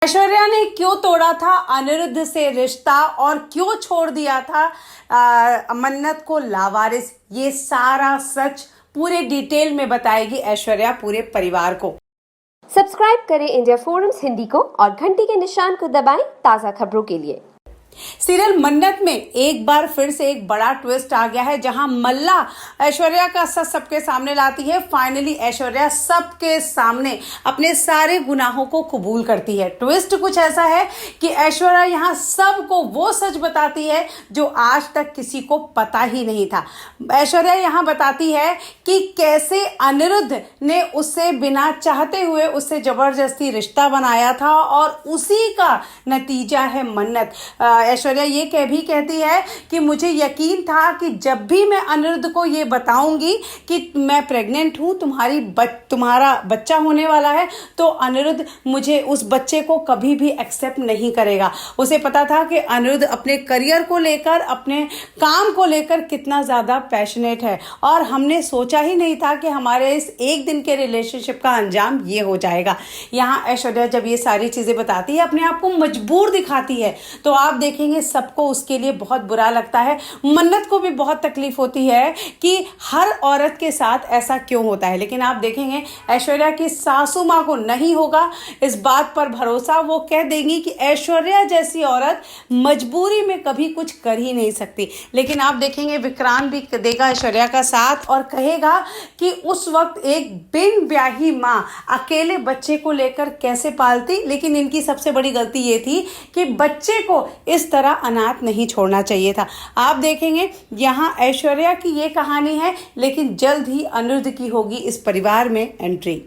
ऐश्वर्या ने क्यों तोड़ा था अनिरुद्ध से रिश्ता और क्यों छोड़ दिया था मन्नत को लावारिस, ये सारा सच पूरे डिटेल में बताएगी ऐश्वर्या पूरे परिवार को। सब्सक्राइब करें इंडिया फोरम्स हिंदी को और घंटी के निशान को दबाएं ताज़ा खबरों के लिए। सीरियल मन्नत में एक बार फिर से एक बड़ा ट्विस्ट आ गया है, जहां मल्ला ऐश्वर्या का सच सबके सामने लाती है। फाइनली ऐश्वर्या सबके सामने अपने सारे गुनाहों को कबूल करती है। ट्विस्ट कुछ ऐसा है कि ऐश्वर्या यहां सबको वो सच बताती है जो आज तक किसी को पता ही नहीं था। ऐश्वर्या यहां बताती है कि कैसे अनिरुद्ध ने उससे बिना चाहते हुए उससे जबरदस्ती रिश्ता बनाया था और उसी का नतीजा है मन्नत। ऐश्वर्या ये कहती है कि मुझे यकीन था कि जब भी मैं अनिरुद्ध को ये बताऊंगी कि मैं प्रेग्नेंट हूं, तुम्हारा बच्चा होने वाला है, तो अनिरुद्ध मुझे उस बच्चे को कभी भी एक्सेप्ट नहीं करेगा। उसे पता था कि अनिरुद्ध अपने करियर को लेकर, अपने काम को लेकर कितना ज़्यादा पैशनेट है और हमने सोचा ही नहीं था कि हमारे इस एक दिन के रिलेशनशिप का अंजाम ये हो जाएगा। यहाँ ऐश्वर्या जब ये सारी चीज़ें बताती है, अपने आप को मजबूर दिखाती है, तो आप देखेंगे सबको उसके लिए बहुत बुरा लगता है। मन्नत को भी बहुत तकलीफ होती है कि हर औरत के साथ ऐसा क्यों होता है, लेकिन आप देखेंगे ऐश्वर्या की सासू माँ को नहीं होगा इस बात पर भरोसा। वो कह देंगी कि ऐश्वर्या जैसी औरत मजबूरी में कभी कुछ कर ही नहीं सकती। लेकिन आप देखेंगे विक्रांत भी देगा ऐश्वर्या का साथ और कहेगा कि उस वक्त एक बिन ब्याही माँ अकेले बच्चे को लेकर कैसे पालती। लेकिन इनकी सबसे बड़ी गलती ये थी कि बच्चे को इस तरह अनाथ नहीं छोड़ना चाहिए था। आप देखेंगे यहाँ ऐश्वर्या की ये कहानी है, लेकिन जल्द ही अनिरुद्ध की होगी इस परिवार में एंट्री।